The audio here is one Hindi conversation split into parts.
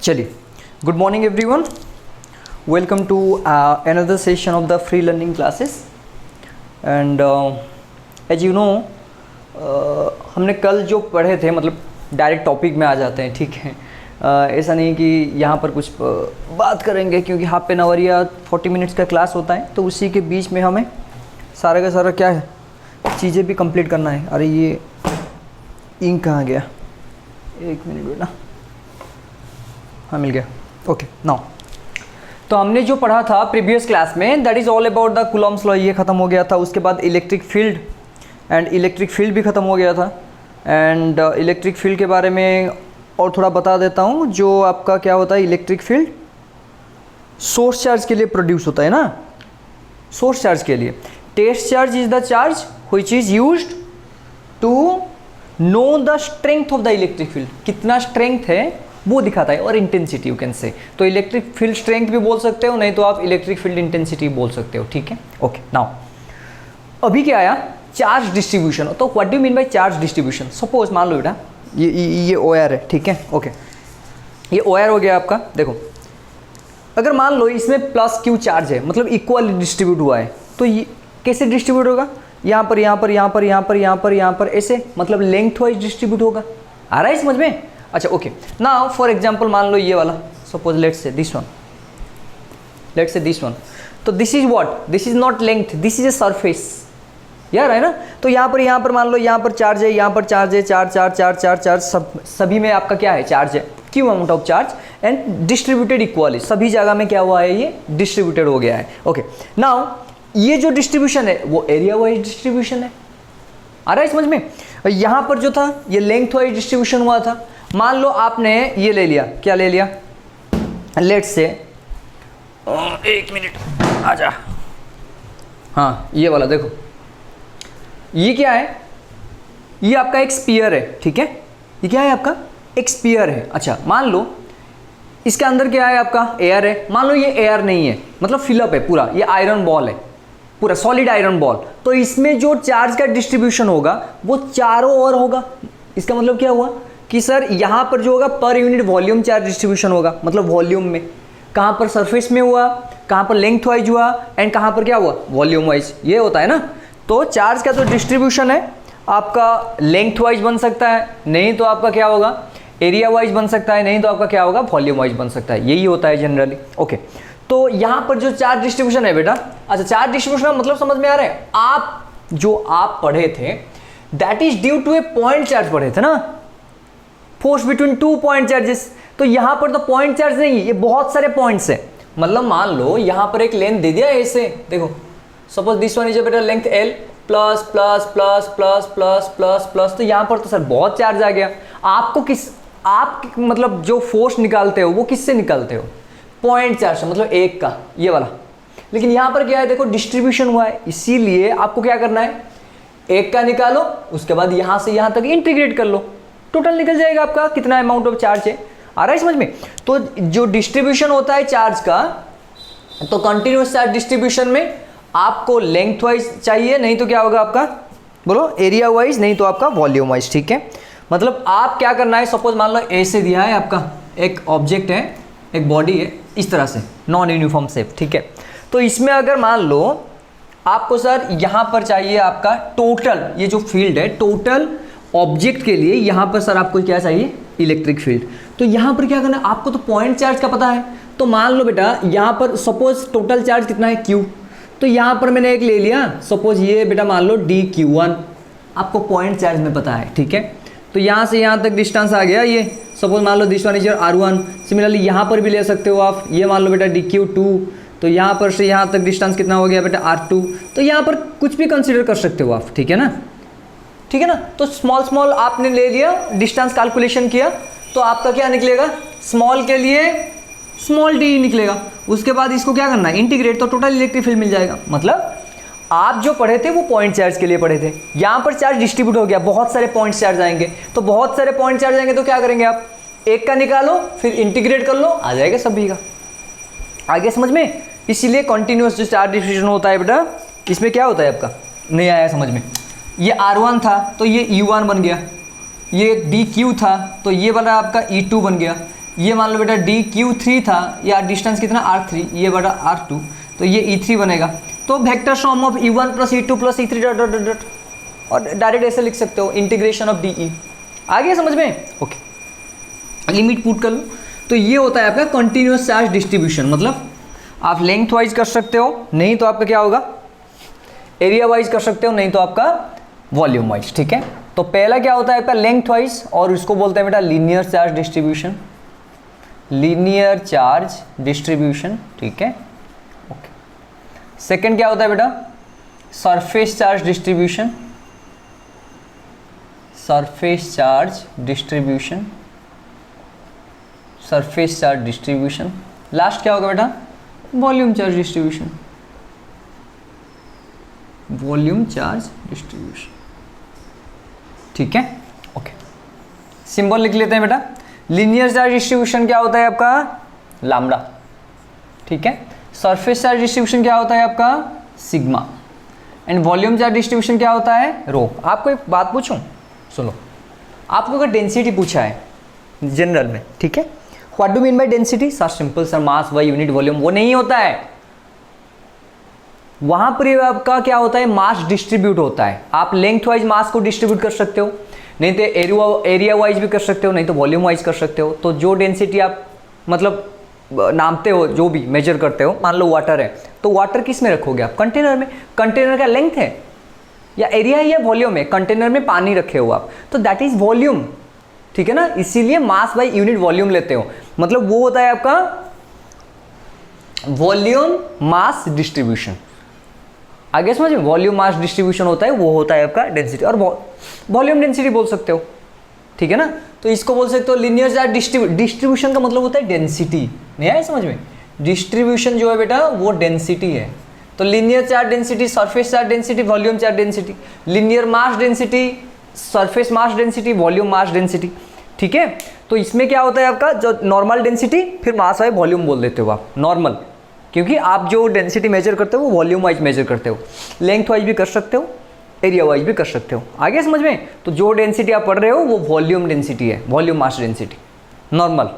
चलिए, good morning everyone, welcome to another session of the free learning classes and as you know हमने कल जो पढ़े थे मतलब डायरेक्ट टॉपिक में आ जाते हैं, ठीक है। ऐसा नहीं कि यहाँ पर कुछ बात करेंगे क्योंकि हाफ एन आवर या 40 मिनट्स का क्लास होता है, तो उसी के बीच में हमें सारा का सारा क्या है चीज़ें भी कंप्लीट करना है। अरे ये इंक कहाँ गया, एक मिनट बेटा, हाँ मिल गया, ओके नाउ। तो हमने जो पढ़ा था प्रीवियस क्लास में that is all about the Coulomb's law, ये ख़त्म हो गया था। उसके बाद electric field and electric field भी ख़त्म हो गया था। एंड इलेक्ट्रिक फील्ड के बारे में और थोड़ा बता देता हूँ। जो आपका क्या होता है, इलेक्ट्रिक फील्ड सोर्स चार्ज के लिए प्रोड्यूस होता है ना, सोर्स चार्ज के लिए। Test charge is the charge which is used to know the strength of the electric field, कितना स्ट्रेंथ है वो दिखाता है, और इंटेंसिटी यू कैन से। तो इलेक्ट्रिक फील्ड स्ट्रेंथ भी बोल सकते हो, नहीं तो आप इलेक्ट्रिक फील्ड इंटेंसिटी बोल सकते हो, ठीक है। ओके नाउ अभी क्या आया, चार्ज डिस्ट्रीब्यूशन। तो what do mean by charge distribution. Suppose मान लो बेटा ये OR है, ठीक है, ओके ये OR हो गया आपका। देखो अगर मान लो इसमें प्लस Q चार्ज है, मतलब इक्वली डिस्ट्रीब्यूट हुआ है, तो ये कैसे डिस्ट्रीब्यूट होगा, यहाँ पर यहाँ पर यहाँ पर यहाँ पर यहाँ पर यहाँ पर ऐसे, मतलब लेंथ वाइज डिस्ट्रीब्यूट होगा। आ रहा है समझ में? अच्छा ओके नाउ फॉर एग्जांपल मान लो ये वाला, suppose let's say this one, let's say this one. तो this is what, this is not length, this is a surface, यार है ना। तो यहाँ पर मान लो यहाँ पर चार्ज है, यहाँ पर चार्ज है, चार्ज सभी में आपका क्या है, चार्ज है, Q amount of charge and distributed equally, सभी जगह में क्या हुआ है, ये डिस्ट्रीब्यूटेड हो गया है। ओके नाउ ये जो डिस्ट्रीब्यूशन है वो एरिया वाइज डिस्ट्रीब्यूशन है। आ रहा है समझ में? यहाँ पर जो था ये लेंथ वाइज डिस्ट्रीब्यूशन हुआ था। मान लो आपने ये ले लिया, क्या ले लिया, लेट्स से एक मिनट आजा, हाँ ये वाला देखो, ये क्या है, ये आपका एक स्फीयर है, ठीक है। ये क्या है आपका, एक स्फीयर है। अच्छा मान लो इसके अंदर क्या है आपका, एयर है। मान लो ये एयर नहीं है, मतलब फिलअप है पूरा, ये आयरन बॉल है, पूरा सॉलिड आयरन बॉल। तो इसमें जो चार्ज का डिस्ट्रीब्यूशन होगा वो चारों ओर होगा। इसका मतलब क्या हुआ कि सर यहाँ पर जो होगा पर यूनिट वॉल्यूम चार्ज डिस्ट्रीब्यूशन होगा, मतलब वॉल्यूम में, कहाँ पर सरफेस में हुआ, कहाँ पर लेंथ वाइज हुआ एंड कहाँ पर क्या हुआ, वॉल्यूम वाइज, ये होता है ना। तो चार्ज का जो डिस्ट्रीब्यूशन है आपका लेंथ वाइज बन सकता है, नहीं तो आपका क्या होगा, एरिया वाइज बन सकता है, नहीं तो आपका क्या होगा, वॉल्यूम वाइज बन सकता है। यही होता है जनरली। ओके तो यहाँ पर जो चार्ज डिस्ट्रीब्यूशन है बेटा, अच्छा चार्ज डिस्ट्रीब्यूशन का मतलब समझ में आ रहा है, आप पढ़े थे that is due to a point charge पढ़े थे ना, force between two point charges. तो यहाँ पर तो पॉइंट चार्ज नहीं, ये बहुत सारे पॉइंट्स है। मतलब मान लो यहाँ पर एक लेंथ दे दिया ऐसे, देखो सपोज दिस वन इज बेटा length L plus plus plus plus plus plus plus. तो यहाँ पर तो सर बहुत चार्ज आ गया। आपको आप मतलब जो फोर्स निकालते हो वो किससे निकालते हो, पॉइंट चार्ज से, मतलब एक का, ये वाला। लेकिन यहाँ पर क्या है, देखो डिस्ट्रीब्यूशन हुआ है, इसीलिए आपको क्या करना है, एक का निकालो, उसके बाद यहाँ से यहाँ तक इंटीग्रेट कर लो, टोटल निकल जाएगा आपका कितना अमाउंट ऑफ चार्ज है। आ रहा है समझ में? तो जो डिस्ट्रीब्यूशन होता है चार्ज का, तो कंटिन्यूअस चार्ज डिस्ट्रीब्यूशन में आपको लेंथ वाइज चाहिए, नहीं तो क्या होगा आपका, बोलो एरिया वाइज, नहीं तो आपका वॉल्यूम वाइज, ठीक है। मतलब आप क्या करना है, सपोज मान लो ऐसे दिया है आपका, एक ऑब्जेक्ट है, एक बॉडी है, इस तरह से नॉन यूनिफॉर्म शेप, ठीक है। तो इसमें अगर मान लो आपको सर यहाँ पर चाहिए आपका टोटल, ये जो फील्ड है टोटल ऑब्जेक्ट के लिए, यहाँ पर सर आपको क्या चाहिए, इलेक्ट्रिक फील्ड। तो यहाँ पर क्या करना है, आपको तो पॉइंट चार्ज का पता है। तो मान लो बेटा यहाँ पर सपोज टोटल चार्ज कितना है, Q। तो यहाँ पर मैंने एक ले लिया, सपोज ये बेटा मान लो dQ1, आपको पॉइंट चार्ज में पता है, ठीक है। तो यहाँ से यहाँ तक डिस्टेंस आ गया, ये सपोज मान लो this one is R1। Similarly यहाँ पर भी ले सकते हो आप, ये मान लो बेटा dQ2। तो यहाँ पर से यहाँ तक डिस्टेंस कितना हो गया बेटा R2। तो यहाँ पर कुछ भी कंसिडर कर सकते हो आप, ठीक है ना, ठीक है ना। तो स्मॉल आपने ले लिया, डिस्टेंस कैलकुलेशन किया, तो आपका क्या निकलेगा, स्मॉल के लिए स्मॉल d निकलेगा। उसके बाद इसको क्या करना है, इंटीग्रेट, तो टोटल इलेक्ट्रिक फील्ड मिल जाएगा। मतलब आप जो पढ़े थे वो पॉइंट चार्ज के लिए पढ़े थे, यहाँ पर चार्ज डिस्ट्रीब्यूट हो गया, बहुत सारे पॉइंट चार्ज आएंगे। तो बहुत सारे पॉइंट चार्ज आएंगे तो क्या करेंगे आप, एक का निकालो फिर इंटीग्रेट कर लो, आ जाएगा सभी का। आगे समझ में? इसीलिए कंटिन्यूअस जो चार्ज डिस्ट्रीब्यूशन होता है बेटा, इसमें क्या होता है आपका, नहीं आया समझ में, ये R1 था तो ये U1 बन गया, ये DQ था तो ये वाला आपका E2 बन गया, ये मान लो बेटा डी Q3 था, या डिस्टेंस कितना R3, ये बेटा R2, तो ये E3 बनेगा। तो vector sum of E1 plus E2 plus E3 dot dot dot, और डायरेक्ट ऐसे लिख सकते हो इंटीग्रेशन ऑफ DE। आ गया समझ में? ओके, लिमिट पुट कर लो। तो ये होता है आपका कंटिन्यूअस चार्ज डिस्ट्रीब्यूशन, मतलब आप लेंथ वाइज कर सकते हो, नहीं तो आपका क्या होगा एरिया वाइज कर सकते हो, नहीं तो आपका वॉल्यूम वाइज। ठीक है, तो पहला क्या होता है आपका लेंथ वाइज, और इसको बोलते हैं बेटा linear charge distribution, linear charge distribution. ठीक है, ओके। सेकंड क्या होता है बेटा surface charge distribution, surface charge distribution, surface charge distribution. Last क्या होगा बेटा volume charge distribution, volume charge distribution. ठीक है, ओके, सिंबल लिख लेते हैं बेटा। लीनियर चार्ज डिस्ट्रीब्यूशन क्या होता है आपका लैम्डा। ठीक है, सरफेस चार्ज डिस्ट्रीब्यूशन क्या होता है आपका sigma, and volume charge distribution क्या होता है रो। आपको एक बात पूछूं, सुनो, आपको अगर डेंसिटी पूछा है जनरल में, ठीक है, what do mean by density? Sir simple sir, mass by unit volume. वो नहीं होता है, वहां पर आपका क्या होता है मास डिस्ट्रीब्यूट होता है। आप लेंथ वाइज मास को डिस्ट्रीब्यूट कर सकते हो, नहीं तो एरिया वाइज भी कर सकते हो, नहीं तो वॉल्यूम वाइज कर सकते हो। तो जो डेंसिटी आप मतलब नापते हो, जो भी मेजर करते हो, मान लो वाटर है, तो वाटर किस में रखोगे आप कंटेनर में। कंटेनर का लेंथ है या एरिया है या वॉल्यूम है, कंटेनर में पानी रखे हो आप, तो दैट इज वॉल्यूम। ठीक है ना, इसीलिए मास बाय यूनिट वॉल्यूम लेते हो, मतलब वो होता है आपका वॉल्यूम मास डिस्ट्रीब्यूशन। आगे समझ में, वॉल्यूम मास डिस्ट्रीब्यूशन होता है, वो होता है आपका डेंसिटी, और वॉल्यूम डेंसिटी बोल सकते हो। ठीक है ना, तो इसको बोल सकते हो लीनियर चार्ज डिस्ट्रीब्यूशन का मतलब होता है डेंसिटी। नहीं आया समझ में? डिस्ट्रीब्यूशन जो है बेटा वो डेंसिटी है। तो linear charge density, surface charge density, volume charge density, linear mass density, surface mass density, volume mass density. ठीक है, तो इसमें क्या होता है आपका जो नॉर्मल डेंसिटी, फिर मास वाइज वॉल्यूम बोल देते हो आप नॉर्मल, क्योंकि आप जो डेंसिटी मेजर करते हो वो वॉल्यूम वाइज मेजर करते हो, लेंथ वाइज भी कर सकते हो, एरिया वाइज भी कर सकते हो। आगे समझ में? तो जो डेंसिटी आप पढ़ रहे हो वो वॉल्यूम डेंसिटी है, वॉल्यूम मास डेंसिटी नॉर्मल।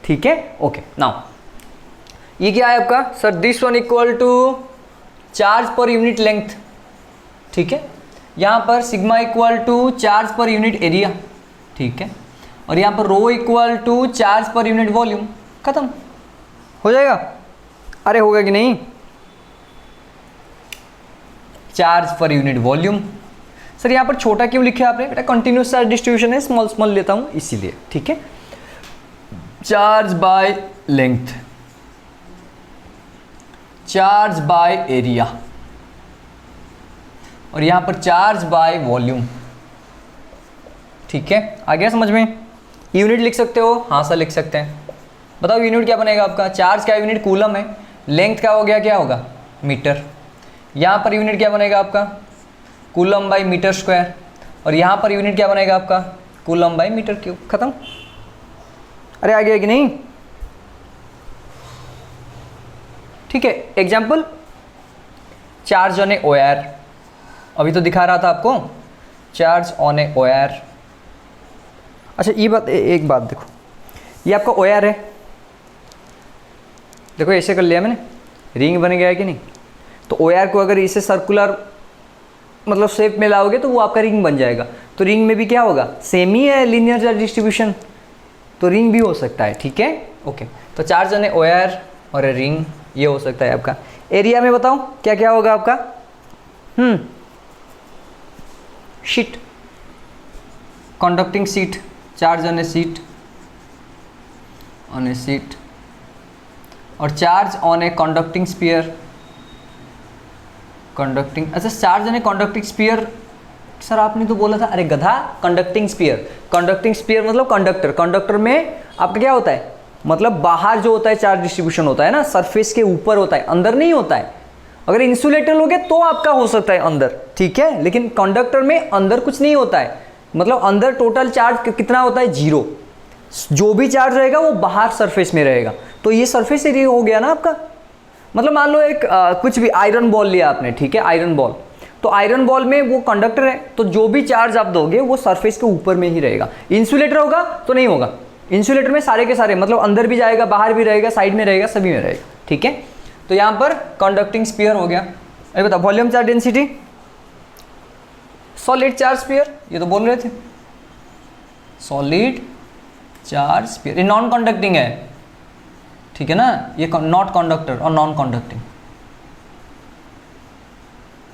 ठीक है, ओके। नाउ ये क्या है आपका sir, this one equal to charge per unit length. ठीक है, यहाँ पर sigma equal to charge per unit area. ठीक है, और यहाँ पर rho equal to charge per unit volume. खत्म हो जाएगा। अरे होगा कि नहीं? Charge per unit volume. Sir यहाँ पर छोटा क्यों लिखे आपने? बेटा कंटिन्यूस चार्ज डिस्ट्रीब्यूशन है, स्मॉल स्मॉल लेता हूँ इसीलिए। ठीक है, charge by length, charge by area, और यहाँ पर चार्ज बाय वॉल्यूम। ठीक है, आ गया समझ में? यूनिट लिख सकते हो? हाँ सर लिख सकते हैं। बताओ यूनिट क्या बनेगा आपका? चार्ज का यूनिट कूलम है, लेंथ का हो गया क्या होगा मीटर, यहाँ पर यूनिट क्या बनेगा आपका कूलम बाई मीटर स्क्वायर, और यहाँ पर यूनिट क्या बनेगा आपका कूलम बाई मीटर क्यूब। खत्म। अरे आ गया कि नहीं? ठीक है, example charge on a wire, अभी तो दिखा रहा था आपको चार्ज ऑन ए वायर। अच्छा ये बात, एक बात देखो, ये आपका वायर है, देखो ऐसे कर लिया मैंने, रिंग बन गया है कि नहीं? तो वायर को अगर इसे सर्कुलर मतलब शेप में लाओगे तो वो आपका रिंग बन जाएगा। तो रिंग में भी क्या होगा, सेम ही है लीनियर चार्ज डिस्ट्रीब्यूशन, तो रिंग भी हो सकता है। ठीक है, ओके। तो चार्ज ऑन ए वायर और ए रिंग ये हो सकता है आपका। एरिया में बताओ क्या क्या होगा आपका? Sheet, conducting sheet, charge on a sheet, on a sheet, और charge on a conducting sphere, conducting. अच्छा charge on a conducting sphere, sir आपने तो बोला था, अरे गधा, कंडक्टिंग स्फीयर। कंडक्टिंग स्फीयर मतलब कंडक्टर, कंडक्टर में आपका क्या होता है, मतलब बाहर जो होता है चार्ज डिस्ट्रीब्यूशन होता है ना, सरफेस के ऊपर होता है, अंदर नहीं होता है। अगर इंसुलेटर लोगे तो आपका हो सकता है अंदर, ठीक है, लेकिन कंडक्टर में अंदर कुछ नहीं होता है, मतलब अंदर टोटल चार्ज कितना होता है, जीरो। जो भी चार्ज रहेगा वो बाहर सरफेस में रहेगा। तो ये सरफेस एरिया हो गया ना आपका। मतलब मान लो एक कुछ भी आयरन बॉल लिया आपने, ठीक है, आयरन बॉल, तो आयरन बॉल में वो कंडक्टर है, तो जो भी चार्ज आप दोगे वो सरफेस के ऊपर में ही रहेगा। इंसुलेटर होगा तो नहीं होगा, इंसुलेटर में सारे के सारे, मतलब अंदर भी जाएगा, बाहर भी रहेगा, साइड में रहेगा, सभी में रहेगा, ठीक है। तो यहाँ पर कंडक्टिंग स्फीयर हो गया। अरे बताओ volume charge density, solid charge sphere, ये तो बोल रहे थे, सॉलिड चार्ज स्फीयर, ये नॉन कंडक्टिंग है, ठीक है ना, ये नॉट कंडक्टर और नॉन कंडक्टिंग,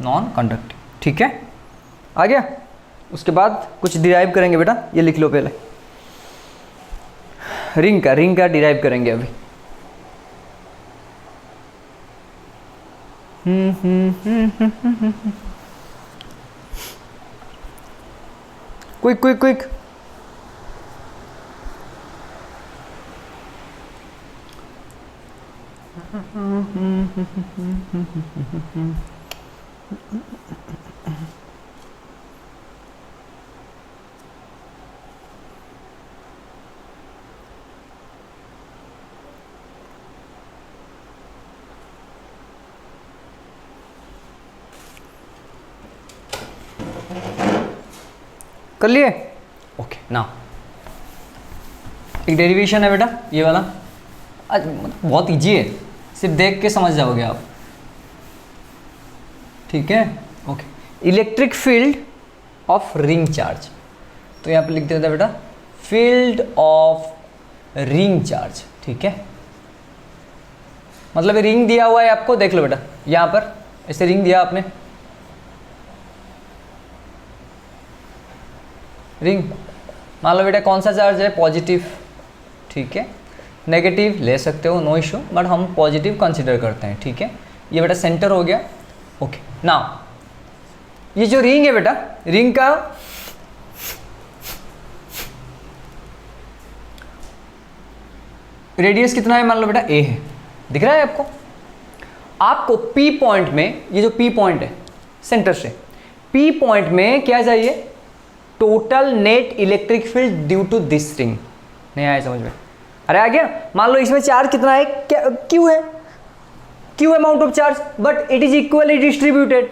नॉन कंडक्टिंग, ठीक है। आ गया। उसके बाद कुछ डिराइव करेंगे बेटा, ये लिख लो पहले, रिंग का डिराइव करेंगे अभी। क्विक कर लिए? ओके। नाउ एक डेरिवेशन है बेटा, ये वाला आज बहुत इजी है, सिर्फ देख के समझ जाओगे आप, ठीक है। Okay, electric field of ring charge, तो यहाँ पे लिख देता बेटा फील्ड ऑफ रिंग चार्ज, ठीक है। मतलब ये रिंग दिया हुआ है आपको, देख लो बेटा, यहाँ पर ऐसे रिंग दिया आपने, रिंग, मान लो बेटा कौन सा चार्ज है, पॉजिटिव, ठीक है। नेगेटिव ले सकते हो, नो इशू, बट हम पॉजिटिव कंसीडर करते हैं, ठीक है। ये बेटा सेंटर हो गया। ओके, नाउ ये जो रिंग है बेटा, रिंग का रेडियस कितना है, मान लो बेटा ए है, दिख रहा है आपको। आपको पी पॉइंट में, ये जो पी पॉइंट है सेंटर से, पी पॉइंट में क्या चाहिए, total net electric field due to this ring. नहीं आया समझ में? अरे आ गया। मान लो इसमें चार्ज कितना है, क्या क्यू है, Q amount of charge, but it is equally distributed,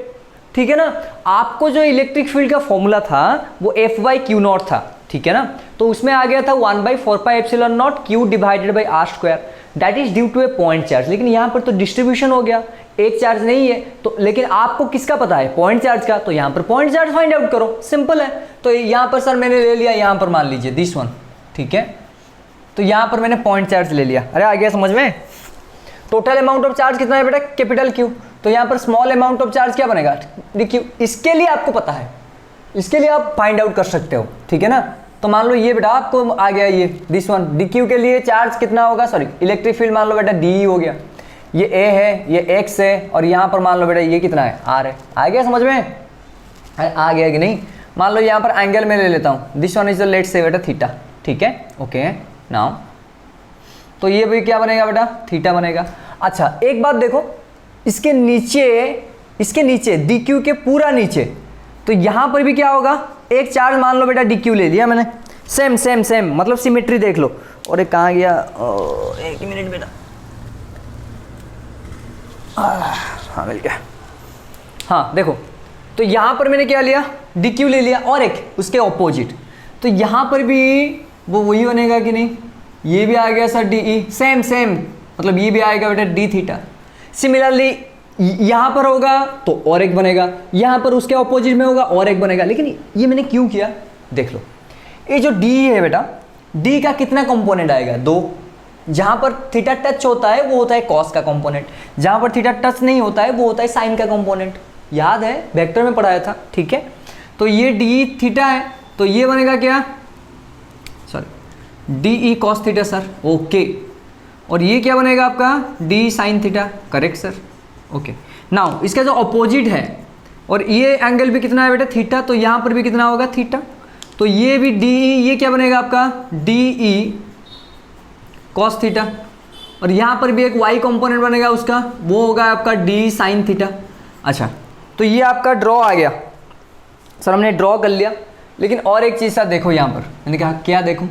ठीक है ना। आपको जो इलेक्ट्रिक फील्ड का फॉर्मूला था वो एफ बाई क्यू नॉट था, ठीक है ना। तो उसमें आ गया था 1/4πε0 Q divided by R square, that is due to a point charge. लेकिन यहाँ पर तो डिस्ट्रीब्यूशन हो गया, एक चार्ज नहीं है, तो लेकिन आपको किसका पता है, पॉइंट चार्ज का, तो यहाँ पर पॉइंट चार्ज फाइंड आउट करो, सिंपल है। तो यहाँ पर सर मैंने ले लिया, यहाँ पर मान लीजिए दिस वन, ठीक है। तो यहाँ पर मैंने पॉइंट चार्ज ले लिया। अरे आ गया समझ में? टोटल अमाउंट ऑफ चार्ज कितना है बेटा, कैपिटल क्यू। तो यहाँ पर स्मॉल अमाउंट ऑफ चार्ज क्या बनेगा, डी क्यू। इसके लिए आपको पता है, इसके लिए आप फाइंड आउट कर सकते हो, ठीक है ना। तो मान लो ये बेटा आपको आ गया ये दिस वन, डी क्यू के लिए चार्ज कितना होगा, सॉरी इलेक्ट्रिक फील्ड मान लो बेटा डी हो गया, ये ए है, ये एक्स है, और यहाँ पर मान लो बेटा ये कितना है, आर है। आ गया समझ में? आ गया कि नहीं? मान लो यहाँ पर एंगल में ले लेता हूँ, this one is the let say बेटा थीटा, ठीक है। ओके नाउ तो ये भी क्या बनेगा बेटा, थीटा बनेगा। अच्छा एक बात देखो, इसके नीचे डी क्यू के पूरा नीचे, तो यहाँ पर भी क्या होगा, एक चार्ज मान लो बेटा डी क्यू ले लिया मैंने, सेम मतलब सिमेट्री देख लो। और एक कहाँ गया, एक मिनट बेटा, हाँ मिल गया। हाँ देखो, तो यहाँ पर मैंने क्या लिया, डी क्यू ले लिया, और एक उसके ऑपोजिट, तो यहाँ पर भी वो वही बनेगा कि नहीं, ये भी आ गया सर डी ई, सेम मतलब ये भी आएगा बेटा डी थीटा। सिमिलरली यहाँ पर होगा तो और एक बनेगा, यहाँ पर उसके ऑपोजिट में होगा और एक बनेगा। लेकिन ये मैंने क्यों किया, देख लो, ये जो डी है बेटा, डी का कितना कंपोनेंट आएगा, 2। जहाँ पर थीटा टच होता है वो होता है कॉस का कंपोनेंट, जहाँ पर थीटा टच नहीं होता है वो होता है साइन का कंपोनेंट। याद है, वेक्टर में पढ़ाया था, ठीक है। तो ये डी थीटा है, तो ये बनेगा क्या, sorry D E cos theta sir, okay. और ये क्या बनेगा आपका, D sine theta, correct sir, okay. Now इसका जो अपोजिट है, और ये एंगल भी कितना है बेटा, थीटा, तो यहाँ पर भी कितना होगा, थीटा। तो ये भी डी ई, ये क्या बनेगा आपका, डी ई कॉस थीटा। और यहाँ पर भी एक वाई कंपोनेंट बनेगा उसका, वो होगा आपका डी साइन थीटा। अच्छा तो ये आपका ड्रॉ आ गया सर, हमने ड्रॉ कर लिया। लेकिन और एक चीज़ सर देखो, यहाँ पर मैंने कहा क्या देखूँ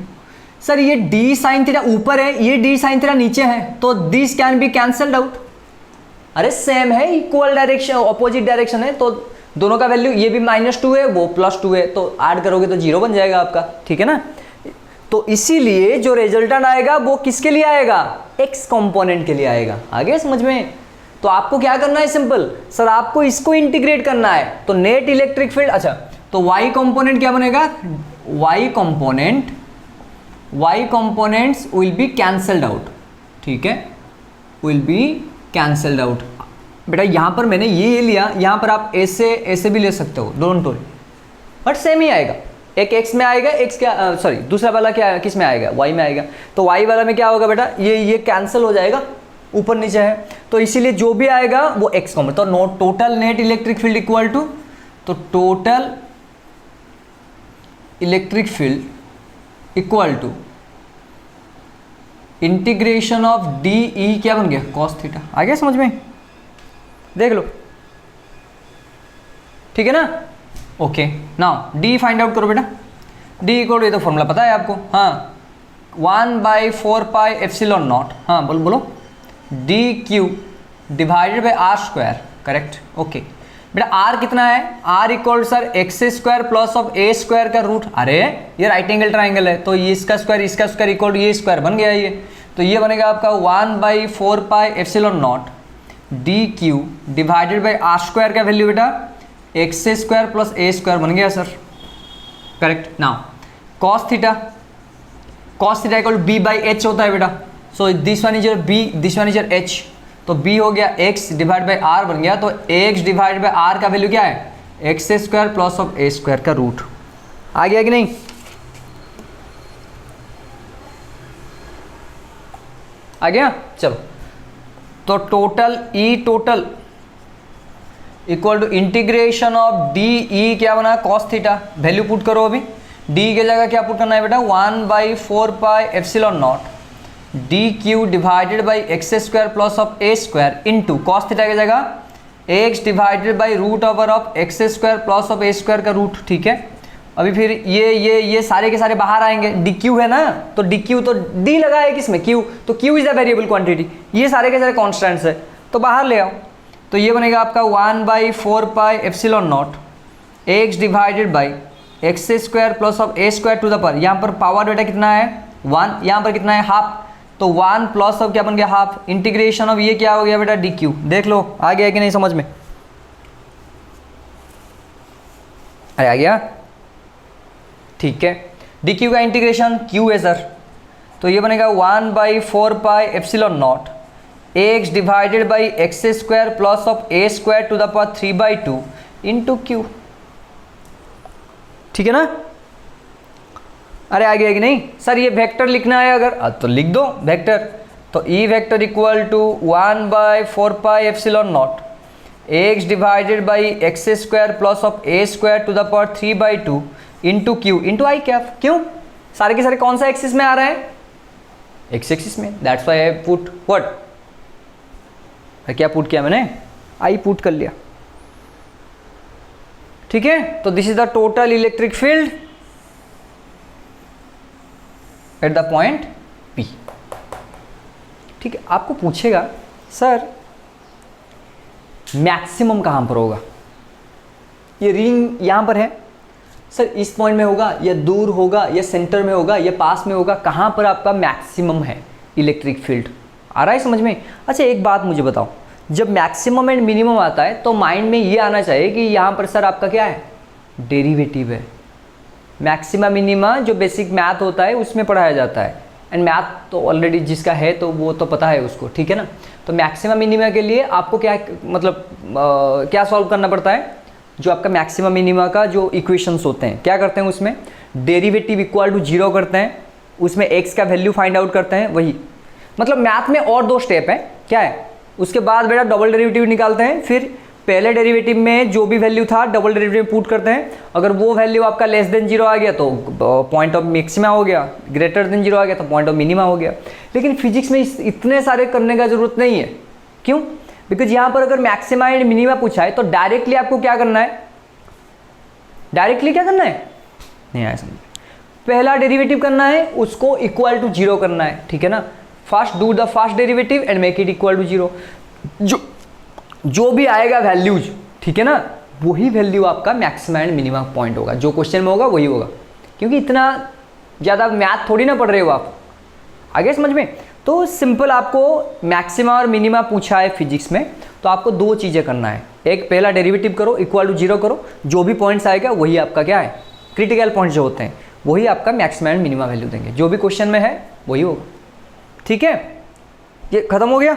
सर, ये डी साइन थीटा ऊपर है, ये डी साइन थीटा नीचे है, तो this can be cancelled out. अरे सेम है, इक्वल डायरेक्शन, ऑपोजिट डायरेक्शन है, तो दोनों का वैल्यू, ये भी -2 है वो +2 है, तो ऐड करोगे तो 0 बन जाएगा आपका, ठीक है ना। तो इसीलिए जो रिजल्टेंट आएगा वो किसके लिए आएगा, एक्स कंपोनेंट के लिए आएगा। आगे समझ में? तो आपको क्या करना है, सिंपल सर आपको इसको इंटीग्रेट करना है। तो नेट इलेक्ट्रिक फील्ड, अच्छा तो y कंपोनेंट क्या बनेगा, y components will be cancelled out, ठीक है, विल बी कैंसल्ड आउट। बेटा यहां पर मैंने ये लिया, यहां पर आप ऐसे भी ले सकते हो, डोंट वरी, बट सेम ही आएगा। एक x में आएगा, x क्या सॉरी दूसरा वाला क्या किस में आएगा, y में आएगा। तो y वाला में क्या होगा बेटा, ये कैंसिल हो जाएगा, ऊपर नीचे है, तो इसीलिए जो भी आएगा वो x कॉमन। तो total net electric field equal to, तो total electric field equal to integration of D E, क्या बन गया, कॉस थीटा। आ गया समझ में, देख लो, ठीक है ना। Okay now D find out करो बेटा। डी इक्वल टू, ये तो फॉर्मूला पता है आपको, हाँ 1/4 पाई एप्सिलॉन नॉट, हाँ बोलो D Q divided by R square, correct. Okay बेटा आर कितना है, R equal sir X square plus of A square का रूट। अरे ये राइट एंगल ट्राइंगल है, तो ये इसका स्क्वायर इक्वल टू ये स्क्वायर बन गया ये, तो ये बनेगा आपका 1/4 pi epsilon naught D Q divided by R square का वैल्यू बेटा X square plus A square बन गया sir, correct. Now cos theta equal B by H होता है बेटा, so this one is your B, this one is your H, तो b हो गया x डिवाइड बाई r बन गया, तो x डिवाइड बाई r का वैल्यू क्या है, X square plus of A square का रूट। आ गया कि नहीं, आ गया, चलो। तो total total equal to integration of D E, क्या बना, कॉस थीटा, वैल्यू पुट करो अभी, d के जगह क्या पुट करना है बेटा, 1/4 pi epsilon naught D Q divided by X square plus of A square into cos theta की जगह X divided by root over of X square plus of A square का रूट, ठीक है। अभी फिर ये सारे के सारे बाहर आएंगे, डी क्यू है ना, तो डी क्यू तो डी लगा है किसमें, क्यू, तो Q is the variable quantity, ये सारे के सारे कॉन्स्टेंट्स है, तो बाहर ले आओ। तो ये बनेगा आपका 1/4 pi epsilon naught X divided by X square plus of A square to the power, यहाँ पर पावर बेटा कितना है 1, यहाँ पर कितना है हाफ, तो 1 प्लस ऑफ क्या बन गया हाफ, इंटीग्रेशन ऑफ ये क्या हो गया बेटा डी क्यू। देख लो आ गया कि नहीं समझ में, अरे आ गया, ठीक है। डी क्यू का इंटीग्रेशन क्यू है सर, तो ये बनेगा 1/4 pi epsilon naught X divided by X square plus of A square to the power 3/2 into Q, ठीक है ना। अरे आ गया कि नहीं सर, ये वेक्टर लिखना है अगर तो लिख दो वेक्टर, तो E vector equal to 1/4 pi epsilon naught X divided by X square plus of A square to the power 3/2 into Q into I cap. क्यों, सारे के सारे कौन सा एक्सिस में आ रहा है, एक्स एक्सिस में, that's why I put what, क्या पुट किया मैंने, आई पुट कर लिया, ठीक है। तो this is the total electric field at the point P, ठीक है। आपको पूछेगा सर मैक्सिमम कहां पर होगा, ये रिंग यहां पर है सर, इस पॉइंट में होगा या दूर होगा या सेंटर में होगा या पास में होगा, कहां पर आपका मैक्सिमम है इलेक्ट्रिक फील्ड, आ रहा है समझ में। अच्छा एक बात मुझे बताओ, जब मैक्सिमम एंड मिनिमम आता है तो माइंड में ये आना चाहिए कि यहाँ पर सर आपका क्या है, डेरिवेटिव है। मैक्सिमा मिनिमा जो बेसिक मैथ होता है उसमें पढ़ाया जाता है, एंड मैथ तो ऑलरेडी जिसका है तो वो तो पता है उसको, ठीक है ना। तो मैक्सिमा मिनिमा के लिए आपको क्या मतलब क्या सॉल्व करना पड़ता है, जो आपका मैक्सिमा मिनिमा का जो इक्वेशंस होते हैं क्या करते हैं, उसमें डेरिवेटिव इक्वल टू 0 करते हैं, उसमें x का वैल्यू फाइंड आउट करते हैं, वही मतलब मैथ में और 2 स्टेप हैं, क्या है, उसके बाद बेटा डबल डेरिवेटिव निकालते हैं, फिर पहले डेरिवेटिव में जो भी वैल्यू था डबल डेरिवेटिव में पुट करते हैं, अगर वो वैल्यू आपका लेस देन 0 आ गया तो पॉइंट ऑफ मैक्सिमा हो गया, ग्रेटर देन 0 आ गया तो पॉइंट ऑफ मिनिमा हो गया। लेकिन फिजिक्स में इतने सारे करने का जरूरत नहीं है, क्यों, बिकॉज यहाँ पर अगर मैक्सिमा एंड मिनिमा पूछा है तो डायरेक्टली आपको क्या करना है, डायरेक्टली क्या करना है, नहीं आया समझ, पहला डेरिवेटिव करना है उसको इक्वल टू 0 करना है, ठीक है ना। First do the first derivative and make it equal to 0, जो भी आएगा वैल्यूज, ठीक है ना, वही वैल्यू आपका मैक्सिमा एंड मिनिमा पॉइंट होगा, जो क्वेश्चन में होगा वही होगा, क्योंकि इतना ज़्यादा मैथ थोड़ी ना पढ़ रहे हो आप, आगे समझ में। तो सिंपल आपको मैक्सिमा और मिनिमा पूछा है फिजिक्स में, तो आपको दो चीज़ें करना है। एक पहला डेरिवेटिव करो, इक्वल टू जीरो करो, जो भी पॉइंट्स आएगा वही आपका क्या है, क्रिटिकल पॉइंट्स जो होते हैं वही आपका मैक्सिमम एंड मिनिमा वैल्यू देंगे, जो भी क्वेश्चन में है वही होगा। ठीक है, ये खत्म हो गया।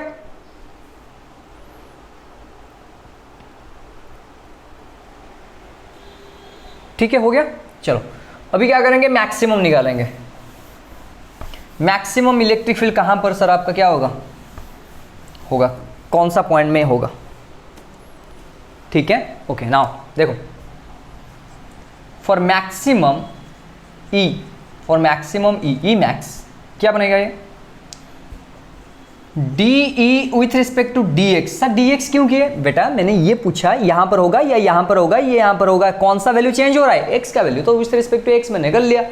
ठीक है, हो गया। चलो अभी क्या करेंगे, मैक्सिमम निकालेंगे। मैक्सिमम इलेक्ट्रिक फील्ड कहां पर सर आपका क्या होगा कौन सा पॉइंट में होगा? ठीक है, ओके। नाउ देखो, फॉर मैक्सिमम ई मैक्स क्या बनेगा ये, D E with respect to D X. Sir D X क्यों किए बेटा, मैंने ये पूछा यहां पर होगा या यहां पर होगा, ये यहां पर होगा, कौन सा वैल्यू चेंज हो रहा है, एक्स का वैल्यू, तो विथ रिस्पेक्ट टू एक्स मैंने कर लिया।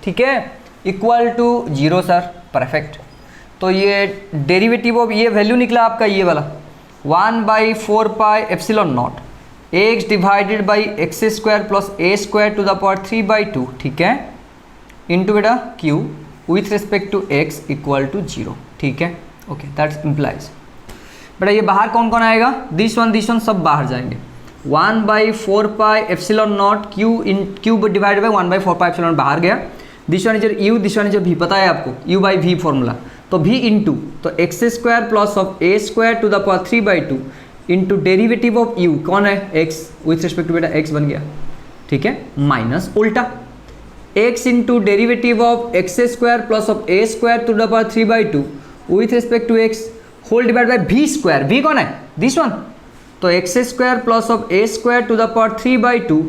ठीक है, equal to zero sir, perfect. तो ये डेरिवेटिव ऑफ ये वैल्यू निकला आपका ये वाला 1/4 pi epsilon naught X divided by X square plus A square to the power 3/2। ठीक है, इंटू बेटा Q with respect to X equal to zero. ठीक है, ओके, दैट्स इम्प्लाइज। बेटा ये बाहर कौन कौन आएगा, दिस वन सब बाहर जाएंगे। 1/4 pi epsilon naught Q divided by 1/4 pi epsilon बाहर गया। This one is U, this one is भी पता है आपको, u बाई वी फॉर्मूला, तो v इंटू तो X square plus of A square to the power 3/2 into derivative of u कौन है x विथ रिस्पेक्ट टू बेटा x बन गया। ठीक है, माइनस उल्टा x into derivative of X square plus of A square to the power 3/2 with respect to x whole divide by v square, v कौन है दिस वन, तो X square plus of A square to the power 3/2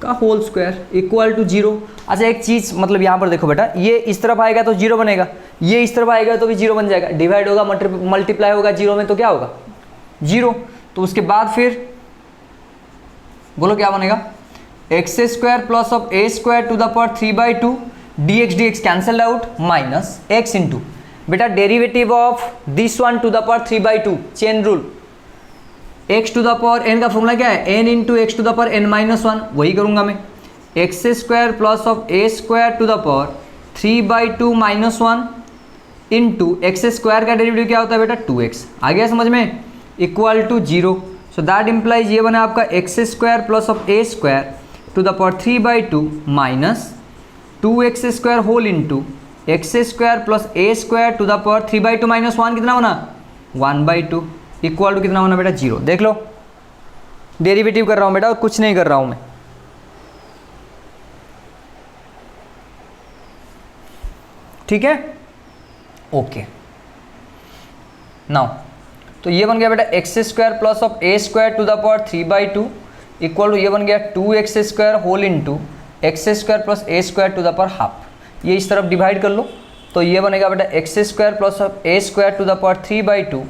का whole square equal to zero. अच्छा एक चीज़ मतलब यहाँ पर देखो बेटा, ये इस तरफ आएगा तो जीरो बनेगा, ये इस तरफ आएगा तो भी जीरो बन जाएगा, डिवाइड होगा मल्टीप्लाई होगा जीरो में तो क्या होगा जीरो। तो उसके बाद फिर बोलो क्या बनेगा, X square plus of A square to the power 3/2 D X cancel out minus X into बेटा derivative of this one to the power 3/2 chain rule, x to the power n का फॉर्मूला क्या है, n into X to the power n minus one, वही करूंगा मैं। X square plus of A square to the power 3/2 minus one into X square का डेरिवेटिव क्या होता है बेटा 2x, आ गया समझ में, equal to zero. So that implies ये बना आपका X square plus of A square to the power 3/2 minus 2x square whole into X square plus A square to the power 3/2 minus one कितना बना 1/2 इक्वल टू कितना होना बेटा जीरो। देख लो डेरिवेटिव कर रहा हूं बेटा और कुछ नहीं कर रहा हूं मैं। ठीक है, ओके। नाउ तो ये बन गया बेटा X square plus of A square to the power 3/2 equal to ये बन गया 2x square whole into X square plus A square to the power half. ये इस तरफ डिवाइड कर लो तो ये बनेगा बेटा X square plus of A square to the power 3/2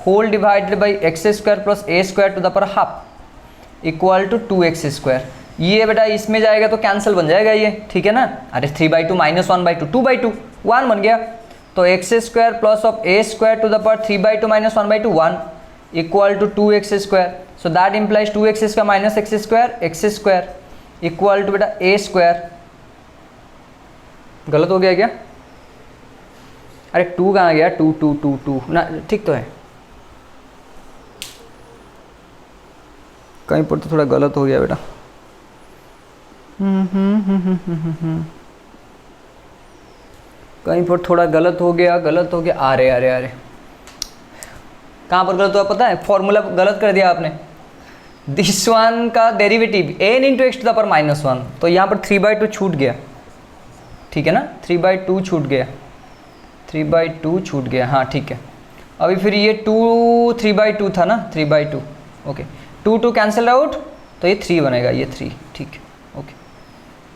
whole divided by X square plus A square to the power half equal to 2x square. ये बेटा इसमें जाएगा तो कैंसिल बन जाएगा ये, ठीक है ना। अरे 3/2 माइनस 1/2 2/2 1 बन गया, तो X square plus of A square to the power 3/2 minus 1/2 1 equal to 2x square. So that implies 2x square minus X square equal to बेटा ए स्क्वायर। गलत हो गया क्या, अरे 2 कहाँ गया, 2 2 2 2 ना, ठीक तो है, कहीं पर तो थोड़ा गलत हो गया बेटा। कहीं पर थोड़ा गलत हो गया अरे अरे अरे कहाँ पर गलत हुआ पता है, फॉर्मूला गलत कर दिया आपने। दिस वन का derivative n into X to the power minus one, तो यहाँ पर 3/2 छूट गया, ठीक है ना, 3/2 छूट गया, 3/2 छूट गया, हाँ ठीक है। अभी फिर ये 2 3/2 था ना, 3/2 ओके, 2 कैंसिल आउट तो ये 3 बनेगा, ये 3 ठीक है ओके।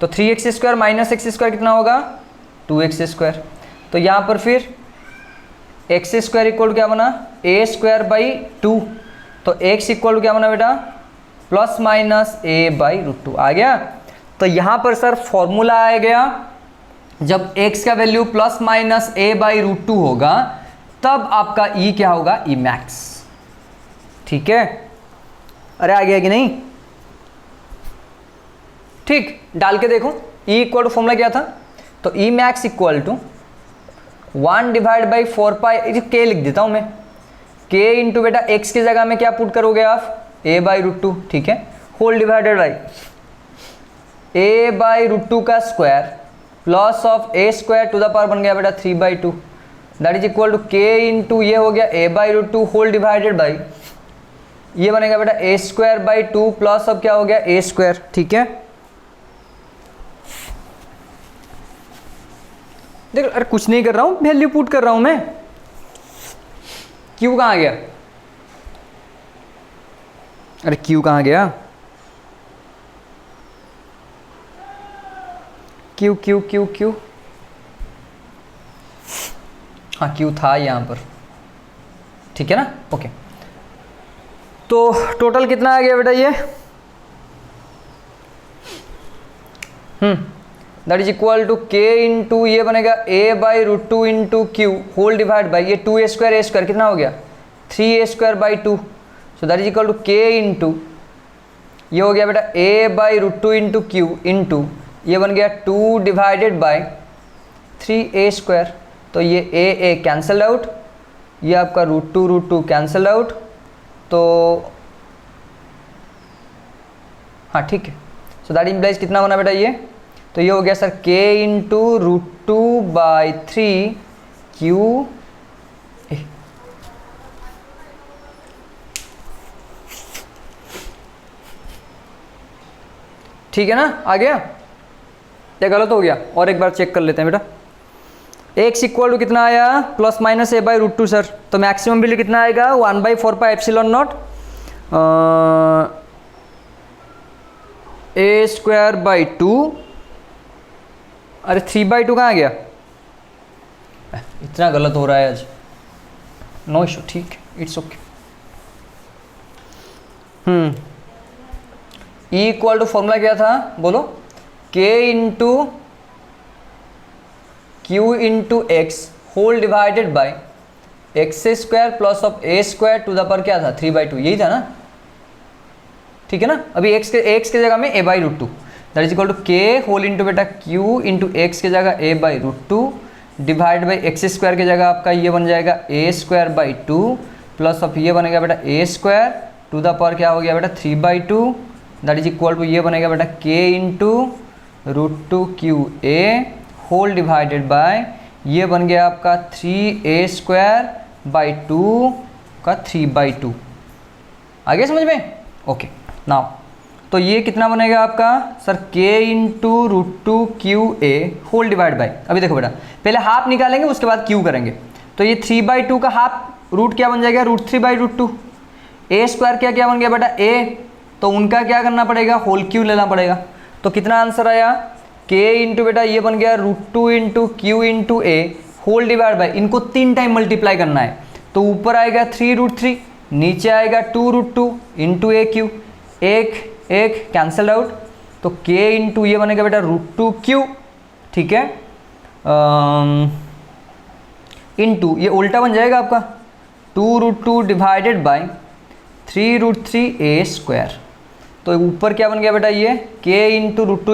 तो 3x square minus X square कितना होगा 2x स्क्वायर। तो यहाँ पर फिर एक्स स्क्वायर इक्वल क्या बना ए स्क्वायर बाई 2, तो x इक्वल क्या बना बेटा प्लस माइनस a बाई √2 आ गया। तो यहाँ पर सर फॉर्मूला आ गया, जब x का value plus minus a by √2 होगा तब आपका e क्या होगा, e मैक्स, ठीक है। अरे आ गया कि नहीं, ठीक, डाल के देखो। E इक्वल टू फॉर्मूला क्या था, तो E max equal to 1 divide by 4 pi, K लिख देता हूँ मैं, के इंटू बेटा एक्स की जगह में क्या पुट करोगे आप, ए बाई रूट टू, ठीक है, whole divided by A by root two का square plus of A square to the power बन गया बेटा 3/2, that is equal to K into ये हो गया A by root two whole divided by ये बनेगा बेटा ए स्क्वायर बाई 2 प्लस अब क्या हो गया ए स्क्वायर, ठीक है। देखो अरे कुछ नहीं कर रहा हूं, वैल्यू पुट कर रहा हूं मैं। क्यू कहाँ गया, अरे क्यू कहाँ गया, क्यू क्यू क्यू क्यू, हाँ क्यू था यहाँ पर, ठीक है ना, ओके। तो टोटल कितना आ गया बेटा ये, that is equal to K into ये बनेगा A by root two into Q whole divide by ये 2a स्क्वायर कितना हो गया 3a square by 2, so that is equal to K into ये हो गया बेटा a by root two into Q into ये बन गया 2 डिवाइडेड बाई 3a स्क्वायर, तो ये a कैंसल आउट, ये आपका रूट टू कैंसल आउट, तो हाँ ठीक है, सो दैट इम्प्लाइज कितना होना बेटा ये, तो ये हो गया sir k into root two by 3 Q A, ठीक है ना, आ गया या गलत हो गया, और एक बार चेक कर लेते हैं बेटा। x इक्वल टू कितना आया plus minus A by root two sir, तो मैक्सिमम वैल्यू कितना आएगा 1/4 pi epsilon naught A square by 2, अरे 3/2 कहाँ गया, इतना गलत हो रहा है आज, नो इशू, ठीक है, it's okay. E equal to formula क्या था बोलो, k into Q into X whole divided by X square plus of A square to the power क्या था 3/2, यही था ना, ठीक है ना। अभी x के जगह में a by root two that is equal to K whole into बेटा q इंटू एक्स की जगह a by root two divide by X square की जगह आपका ये बन जाएगा a square by 2 plus of ये बनेगा बेटा a square to the power क्या हो गया बेटा 3/2 दैट इज इक्वल टू ये बनेगा बेटा k into root two Q A whole divided by ये बन गया आपका 3a स्क्वायर बाई 2 का 3/2, आगे समझ में, ओके। नाउ तो ये कितना बनेगा आपका sir k into root two Q A whole divide by, अभी देखो बेटा पहले हाफ निकालेंगे उसके बाद q करेंगे, तो ये 3/2 का हाफ रूट क्या बन जाएगा रूट 3/√2, a स्क्वायर क्या बन गया बेटा a, तो उनका क्या करना पड़ेगा होल क्यू लेना पड़ेगा, तो कितना आंसर आया k इंटू बेटा ये बन गया root two into Q into A whole divide by, इनको 3 टाइम मल्टीप्लाई करना है, तो ऊपर आएगा 3√3 नीचे आएगा 2√2 इंटू ए क्यू, एक कैंसल आउट, तो k इंटू ये बनेगा बेटा रूट टू क्यू, ठीक है, इंटू ये उल्टा बन जाएगा आपका 2√2 डिवाइडेड बाई 3√3a स्क्वायर, तो ऊपर क्या बन गया बेटा ये k इंटू रूट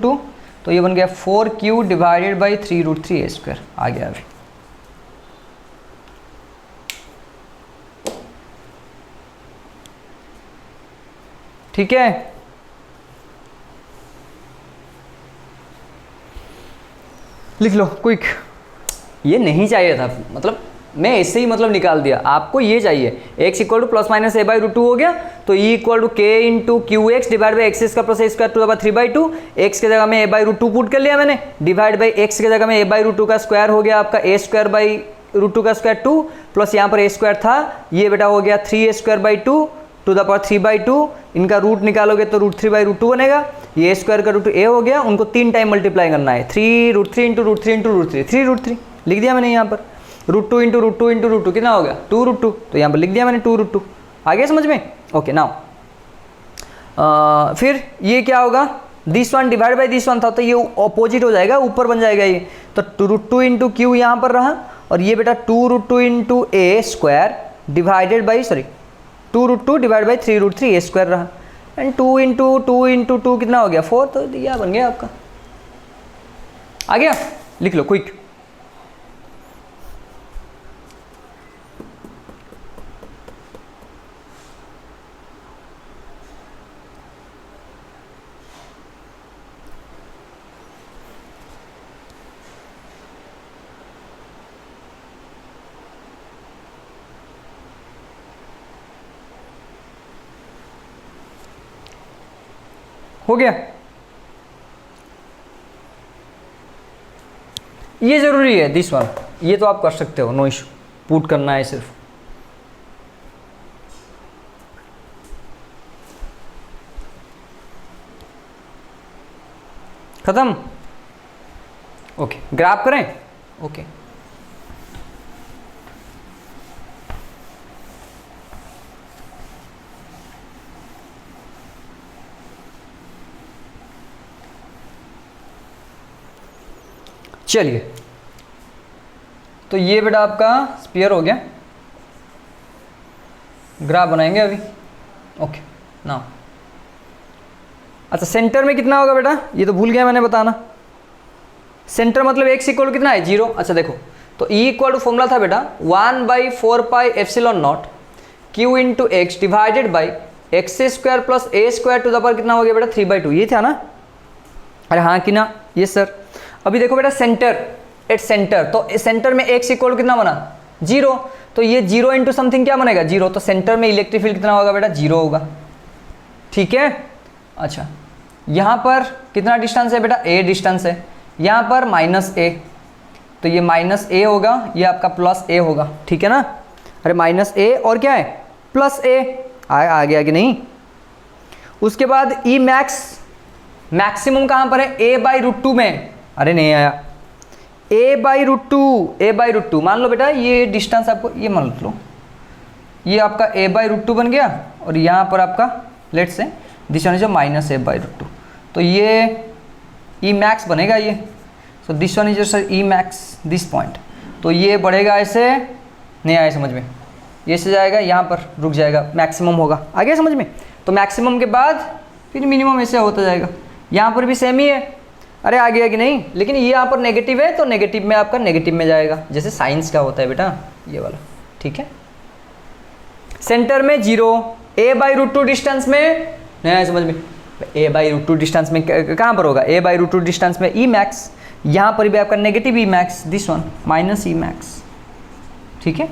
टू, तो ये बन गया 4q divided by 3√3a square, आ गया अभी। ठीक है, लिख लो क्विक, ये नहीं चाहिए था, मतलब मैं ऐसे ही मतलब निकाल दिया, आपको ये चाहिए x equal to plus minus a by root two हो गया, तो e equal to K into Q X divide by X का plus A square to the power 3/2, X की जगह में a by root two put कर लिया मैंने, डिवाइड बाई एक्स की जगह में a बाई रूट टू का स्क्वायर हो गया आपका a square by root two का स्क्वायर 2 प्लस यहाँ पर a स्क्वायर था, ये बेटा हो गया 3a square by 2 to the power 3/2, इनका रूट निकालोगे तो रूट 3/√2 बनेगा, ये स्क्वायर का रूट a हो गया, उनको 3 टाइम मल्टीप्लाई करना है, 3√3 इंटू रूट 3 इंटू रूट 3 3√3 लिख दिया मैंने यहाँ पर, root two into root two into root two कितना हो गया 2√2, तो यहाँ पर लिख दिया मैंने 2√2, आ गया समझ में, ओके। नाउ फिर ये क्या होगा this one divide by this one था, तो ये अपोजिट हो जाएगा, ऊपर बन जाएगा ये, तो √2 इंटू क्यू यहाँ पर रहा, और ये बेटा 2√2 into A square divided by 2√2 divide by 3√3a square रहा, एंड 2 इंटू 2 कितना हो गया 4, तो यह बन गया आपका, आ गया, लिख लो क्विक। हो गया, ये जरूरी है दिस वन, ये तो आप कर सकते हो, नो इशू, पुट करना है सिर्फ। खत्म, ओके, ग्राफ करें, ओके। चलिए, तो ये बेटा आपका स्फीयर हो गया, ग्राफ बनाएंगे अभी, ओके ना। अच्छा, सेंटर में कितना होगा बेटा, ये तो भूल गया मैंने बताना। सेंटर मतलब x इक्वल कितना है, 0। अच्छा देखो, तो E इक्वल टू फॉर्मूला था बेटा 1/4 pi epsilon naught Q into X divided by X square plus A square to the power कितना हो गया बेटा 3/2, ये था ना। अरे हाँ कि ना, ये सर। अभी देखो बेटा सेंटर, एट सेंटर, तो सेंटर में x इक्वल कितना बना 0, तो ये 0 इंटू समथिंग क्या बनेगा 0, तो सेंटर में इलेक्ट्रिक फील्ड कितना होगा बेटा 0 होगा, ठीक है। अच्छा, यहाँ पर कितना डिस्टेंस है बेटा a डिस्टेंस है, यहाँ पर -a, तो ये -a होगा, ये आपका +a होगा, ठीक है ना। अरे -a और क्या है +a, आ गया कि नहीं। उसके बाद E मैक्स, मैक्सिमम कहाँ पर है a/√2 में, अरे नहीं आया, a/√2 मान लो बेटा, ये डिस्टेंस आपको ये मान लो, ये आपका a/√2 बन गया, और यहाँ पर आपका let's say this one is -a/√2, तो ये E मैक्स बनेगा ये, सो this one is sir E max this point, तो ये बढ़ेगा ऐसे, नहीं आया समझ में, ये से जाएगा यहाँ पर रुक जाएगा, मैक्सिमम होगा, आ गया समझ में। तो मैक्सिमम के बाद फिर मिनिमम ऐसे होता जाएगा, यहाँ पर भी सेम ही है, अरे आ गया कि नहीं। लेकिन ये यहाँ पर नेगेटिव है, तो नेगेटिव में आपका नेगेटिव में जाएगा, जैसे साइंस का होता है बेटा ये वाला, ठीक है। सेंटर में 0, a/√2 डिस्टेंस में, नहीं समझ में, a/√2 डिस्टेंस में कहाँ पर होगा, a/√2 डिस्टेंस में E मैक्स, यहाँ पर भी आपका negative E max, this one -E max, ठीक है।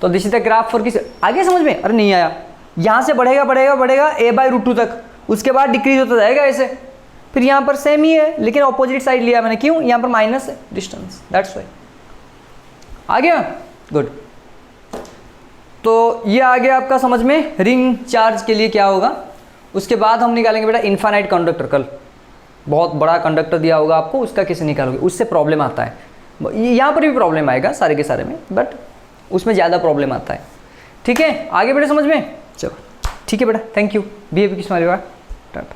तो this is the graph for किस, आगे समझ में, अरे नहीं आया, यहाँ से बढ़ेगा बढ़ेगा बढ़ेगा a/√2 तक, उसके बाद डिक्रीज होता जाएगा ऐसे, फिर यहाँ पर सेम ही है, लेकिन ऑपोजिट साइड लिया मैंने, क्यों, यहाँ पर माइनस है डिस्टेंस, दैट्स वाई। आ गया, गुड। तो ये आ गया आपका समझ में, रिंग चार्ज के लिए क्या होगा। उसके बाद हम निकालेंगे बेटा इनफाइनाइट कंडक्टर, कल बहुत बड़ा कंडक्टर दिया होगा आपको, उसका कैसे निकालोगे, उससे प्रॉब्लम आता है, यहाँ पर भी प्रॉब्लम आएगा सारे के सारे में, बट उसमें ज़्यादा प्रॉब्लम आता है, ठीक है। आगे बेटा समझ में, चलो ठीक है बेटा, थैंक यू, बी किस मारेगा, टाटा।